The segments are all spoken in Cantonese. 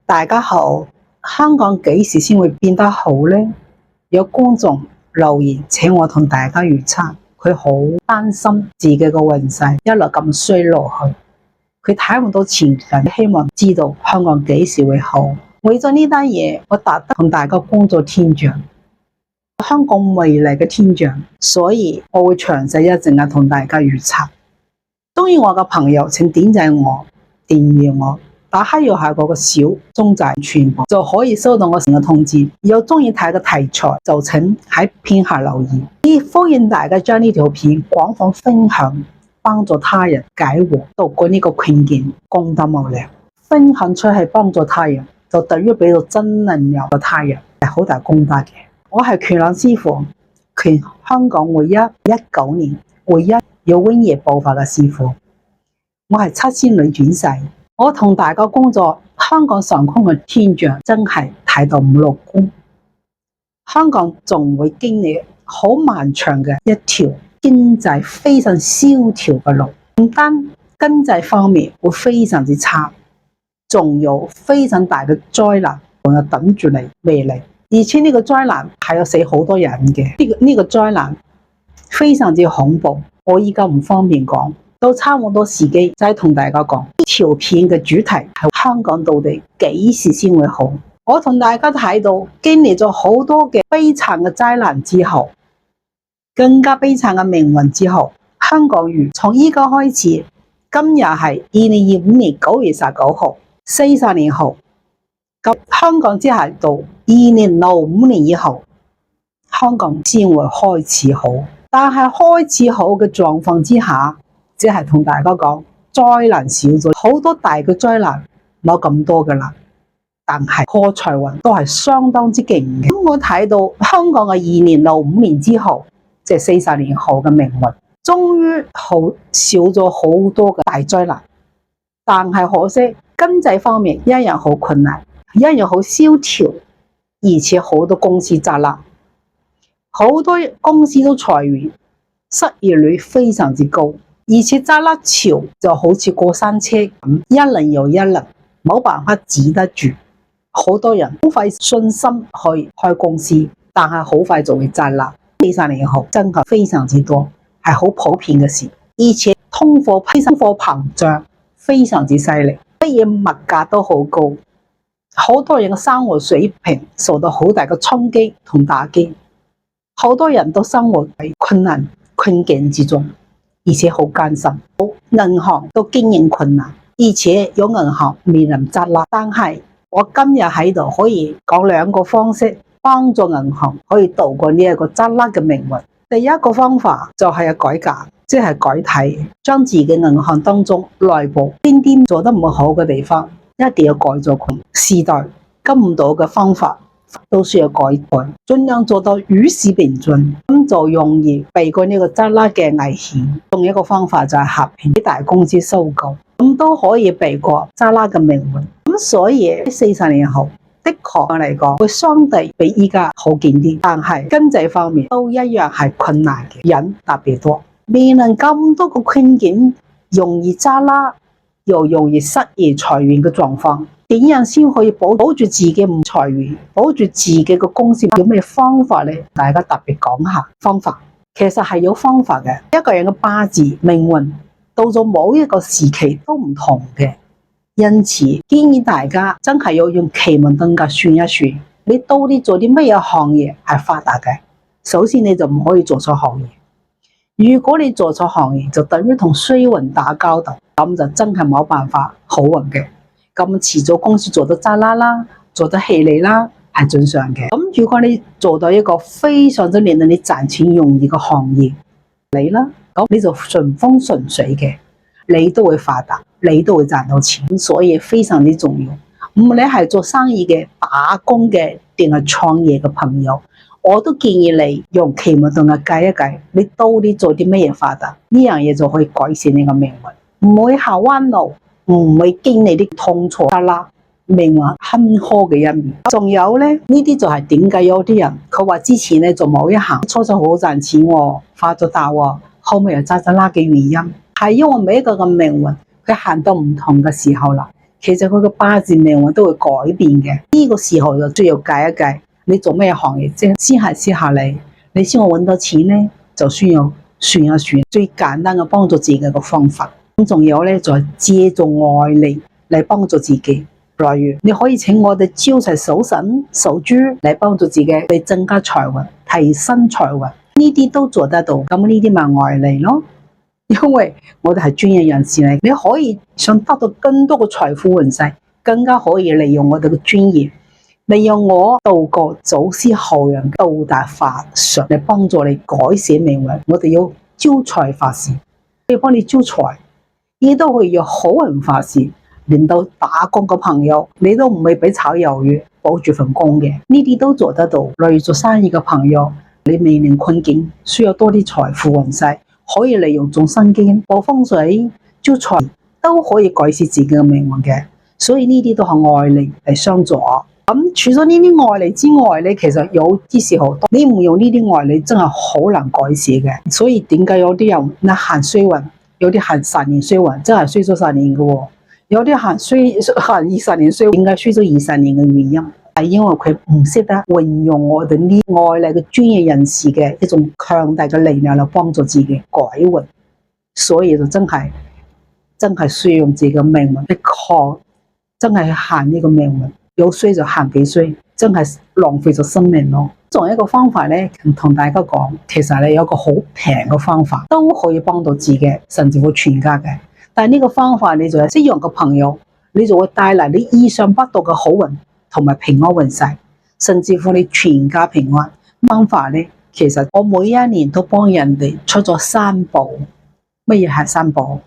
大家好，香港幾時先會變得好呢？有觀眾留言請我同大家預測，佢好擔心自己嘅運勢一路咁衰落去，佢睇唔到前景，希望知道香港幾時會好。為咗呢單嘢，我特登同大家觀咗天象，香港未來嘅天象，所以我會詳細一陣間同大家預測。中意我嘅朋友請點讚我、訂閱我。打開右下角嘅小鐘仔全部就可以收到我成嘅通知。有中意睇嘅題材就請喺片下留言。歡迎大家將呢條片廣泛分享，幫助他人解惑，度過呢個困境，功德無量。分享出去幫助他人，就等於俾到正能量嘅他人，係好大功德嘅。我係拳朗師傅，全香港唯一19年唯一有瘟疫爆發嘅師傅。我係七仙女轉世。我同大家工作，香港上空嘅天象真係睇到唔樂觀。香港仲會經歷好漫長嘅一條經濟非常蕭條嘅路，唔單經濟方面會非常之差，仲有非常大嘅災難仲有等住你未嚟。而且呢個災難係有死好多人嘅，呢個災難非常之恐怖。我依家唔方便講。到差唔多時機，就係同大家講呢條片嘅主題係香港到底幾時先會好？我同大家睇到經歷咗好多嘅悲慘嘅災難之後，更加悲慘嘅命運之後，香港如從依家開始，今日係2025年9月19號，40年後，咁香港之後到2065年以後，香港先會開始好。但係開始好嘅狀況之下，只係同大家講，災難少咗，好多大嘅災難冇咁多噶啦，但係破財運都係相當之勁嘅。咁我睇到香港嘅2065年之後，即係40年後嘅命運，終於好少咗好多嘅大災難，但係可惜經濟方面一樣好困難，一樣好蕭條，而且好多公司執笠，好多公司都裁員，失業率非常之高。而且執笠潮就好似過山車咁，一輪又一輪，冇辦法止得住。好多人好費信心去開公司，但係好快就會執笠。40年後真係非常之多，係好普遍嘅事。而且通貨膨脹非常之犀利，乜嘢物價都好高，好多人嘅生活水平受到好大嘅衝擊同打擊，好多人都生活喺困境之中。而且好艱辛，銀行都經營困難，而且有銀行面臨執笠。但係我今日喺度可以講兩個方式幫助銀行可以渡過呢一個執笠嘅命運。第一個方法就係改革，即係改體，將自己銀行當中內部邊啲做得唔好嘅地方，一定要改咗佢。時代跟唔到嘅方法都需要改，盡量做到與時並進，咁就容易避過呢個執笠嘅危險。仲有一個方法就係合併啲大公司收購，咁都可以避過執笠嘅命運。咁所以40年後的確嚟講會相對比依家好勁啲，但係經濟方面都一樣係困難嘅，人特別多，面臨咁多個困境，容易執笠又容易失業裁員嘅狀況。點樣先可以保住自己唔裁員，保住自己嘅公司？有咩方法呢？大家特別講下方法。其實係有方法嘅。一個人嘅八字命運到咗某一個時期都唔同嘅，因此建議大家真係要用奇門遁甲算一算，你到底做啲乜嘢行業係發達嘅？首先你就唔可以做錯行業。如果你做錯行業，就等於同衰運打交道，咁就真係冇辦法好運嘅。咁遲早公司做得渣啦，做得氣利啦，係正常嘅。咁如果你做到一個非常之令到你賺錢容易嘅行業，你啦，咁你就順風順水嘅，你都會發達，你都會賺到錢。所以非常之重要。唔理係做生意嘅、打工嘅，定係創業嘅朋友，我都建議你用奇門遁甲計一計，你到底做啲乜嘢發達，呢樣嘢就可以改善你嘅命運，唔會行彎路。唔會經歷啲痛楚啦，命運坎坷嘅一面。仲有咧，呢啲就係點解有啲人佢話之前咧做某一行初初好賺錢，發咗達，後尾又渣啦嘅原因，係因為每一個嘅命運佢行到唔同嘅時候啦，其實佢嘅八字命運都會改變嘅。呢個時候就最要計一計，你做咩行業先係適合你？你先要揾到錢呢，就需要算一算最簡單嘅幫助自己嘅方法。咁仲有呢，就係借助外力嚟幫助自己。例如你可以請我哋招財數神、數珠嚟幫助自己，嚟增加財運、提升財運，呢啲都做得到。咁呢啲咪外力咯。因為我哋係專業人士嚟，你可以想得到更多嘅財富運勢，更加可以利用我哋嘅專業，利用我道過祖師後人道達法術嚟幫助你改寫命運。我哋要招財法事，可以幫你招財，亦都可以有好運法事，令到打工嘅朋友你都唔會俾炒魷魚，保住份工嘅，呢啲都做得到。例如做生意嘅朋友，你面臨困境，需要多啲財富運勢，可以利用種生基、播風水、招財，都可以改善自己嘅命運嘅。所以呢啲都係外力嚟相助。咁除咗呢啲外力之外咧，其實有啲時候你唔用呢啲外力，真係好難改善嘅。所以點解有啲人那行衰運，有啲行10年衰運，真係衰咗10年嘅喎。有啲行20年衰，點解衰咗20年嘅原因？係因為佢唔識得運用我哋呢外嚟嘅專業人士嘅一種強大嘅力量嚟幫助自己改運，所以就真係需要用自己嘅命運去抗，真係去行呢個命運，有衰就行幾衰，真係浪費咗生命咯。仲有一個方法咧，同大家講，其實你有一個好平嘅方法，都可以幫到自己，甚至乎全家嘅。但係呢個方法，你就係識用嘅朋友，你就會帶嚟你意想不到嘅好運同埋平安運勢，甚至乎你全家平安。方法咧，其實我每一年都幫人哋出咗3部。乜嘢係3部？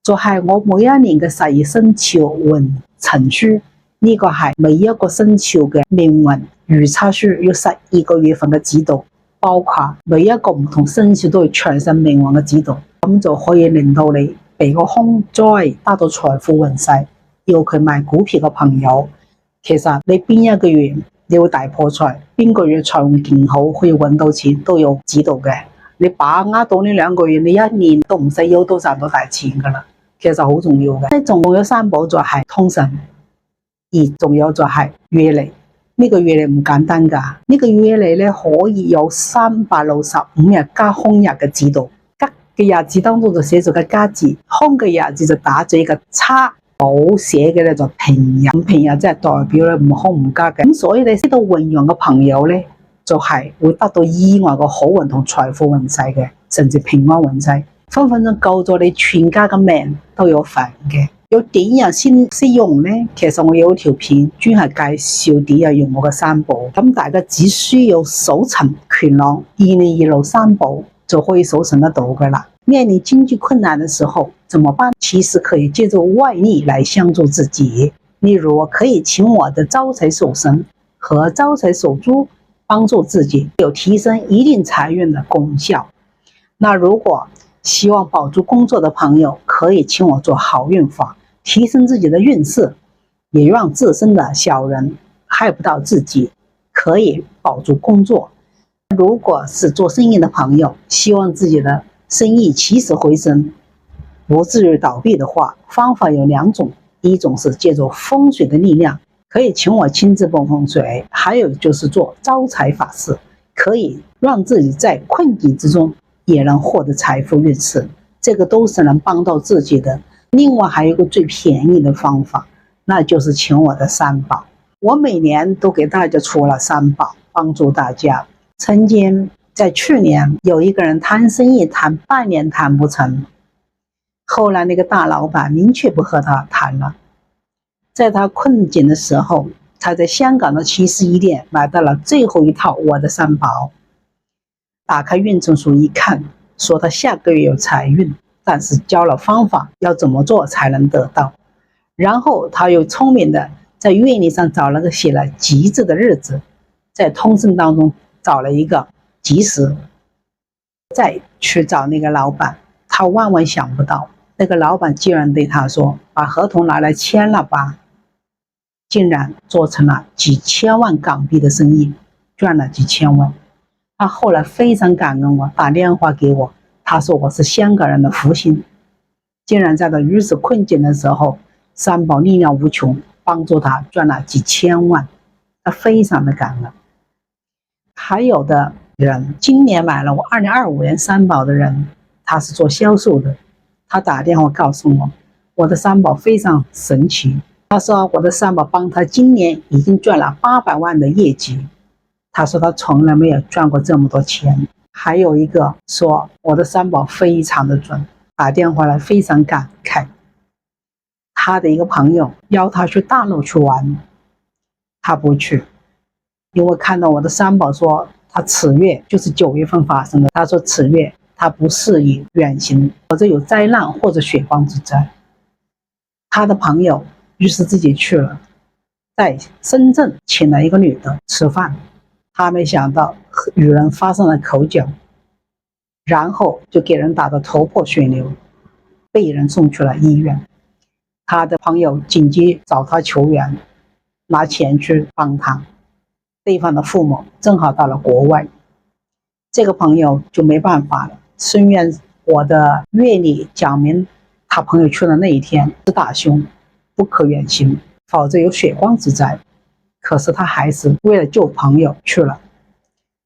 就係我每一年嘅12生肖運程書，呢個係每一個生肖嘅命運預測書，要12個月份嘅指導，包括每一個唔同生肖都要詳細命運嘅指導，咁就可以令到你避過凶災，得到財富運勢。要佢買股票嘅朋友，其實你邊一個月你會大破財，邊個月財運健好可以揾到錢，都有指導嘅。你把握到呢2個月，你1年都唔使憂，都賺到大錢噶啦。其實好重要嘅。總共有3寶，就係通神，而仲有就係月曆。呢個月曆唔簡單噶，呢個月曆咧可以有365日加空日嘅指導。吉嘅日子當中就寫咗個加字，空嘅日子就打咗一個叉，冇寫嘅咧就平日。咁平日即係代表咧唔空唔加嘅。咁所以你識到運用嘅朋友咧，就係會得到意外嘅好運同財富運勢嘅，甚至平安運勢，分分鐘救咗你全家嘅命都有份嘅。要點樣先識用呢？其實我有條片專係介紹點樣用我嘅3寶，咁大家只需要搜尋權浪2026 3寶就可以搜尋得到噶啦。面臨經濟困難的時候怎麼辦？其實可以借助外力來相助自己，例如我可以請我的招財手神和招財手珠幫助自己，有提升一定財運的功效。那如果希望保住工作的朋友，可以請我做好運法，提升自己的運勢，也讓自身的小人害不到自己，可以保住工作。如果是做生意的朋友，希望自己的生意起死回生，不至於倒閉的話，方法有2種，一種是借助風水的力量，可以請我親自撥風水，還有就是做招財法事，可以讓自己在困境之中也能獲得財富運勢，這個都是能幫到自己的。另外還有一個最便宜的方法，那就是請我的3寶。我每年都給大家出了3寶，幫助大家。曾經在去年有一個人談生意談半年談不成，後來那個大老闆明確不和他談了。在他困境的時候，他在香港的71店買到了最後一套我的3寶。打開運程書一看，說他下個月有財運，但是教了方法要怎麼做才能得到。然後他又聰明的在月曆上找了個寫了吉字的日子，在通勝當中找了一個吉時，再去找那個老闆。他萬萬想不到，那個老闆竟然對他說，把合同拿來簽了吧，竟然做成了幾千萬港幣的生意，賺了幾千萬。他後來非常感恩我，打電話給我，他說我是香港人的福星，竟然在他如此困境的時候三宝力量无穷，帮助他赚了几千万，他非常的感恩。还有的人今年买了我2025年三宝的人，他是做销售的，他打电话告诉我的三宝非常神奇，他说我的三宝帮他今年已经赚了800万的业绩，他说他从来没有赚过这么多钱。还有一个说我的三宝非常的准，打电话来非常感慨，他的一个朋友邀他去大陆去玩，他不去，因为看到我的三宝说他此月就是9月份发生的，他说此月他不适宜远行，否则有灾难或者血光之灾。他的朋友于是自己去了，在深圳请了一个女的吃饭，他没想到与人发生了口角，然后就给人打得头破血流，被人送去了医院。他的朋友紧急找他求援，拿钱去帮他，对方的父母正好到了国外，这个朋友就没办法了，深愿我的阅历讲明他朋友去的那一天是大凶，不可远行，否则有血光之灾。可是他还是为了救朋友去了。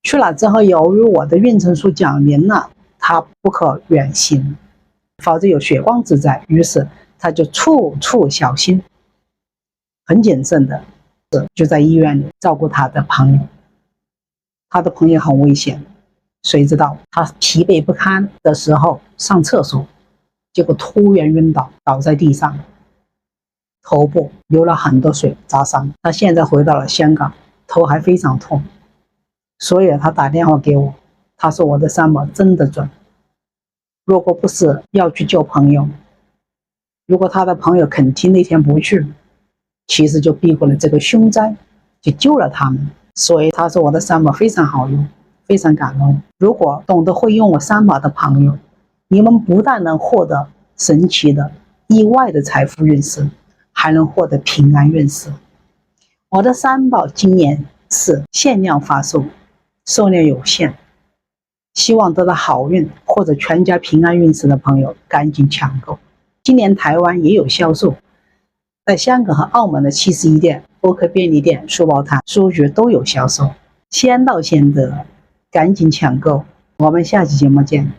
去了之后，由于我的运程书讲明了他不可远行，否则有血光之灾，于是他就处处小心，很谨慎的就在医院里照顾他的朋友。他的朋友很危险，谁知道他疲惫不堪的时候上厕所，结果突然晕倒，倒在地上，头部流了很多水，砸伤。他现在回到了香港，头还非常痛，所以他打电话给我，他说我的三宝真的准，如果不是要去救朋友，如果他的朋友肯听那天不去，其实就避过了这个凶灾，就救了他们。所以他说我的三宝非常好用，非常感恩。如果懂得会用我三宝的朋友，你们不但能获得神奇的意外的财富运势，还能获得平安运势。我的三宝今年是限量发售，数量有限，希望得到好运或者全家平安运势的朋友赶紧抢购。今年台湾也有销售，在香港和澳门的71店、欧科便利店、书报摊、书局都有销售，先到先得，赶紧抢购。我们下期节目见。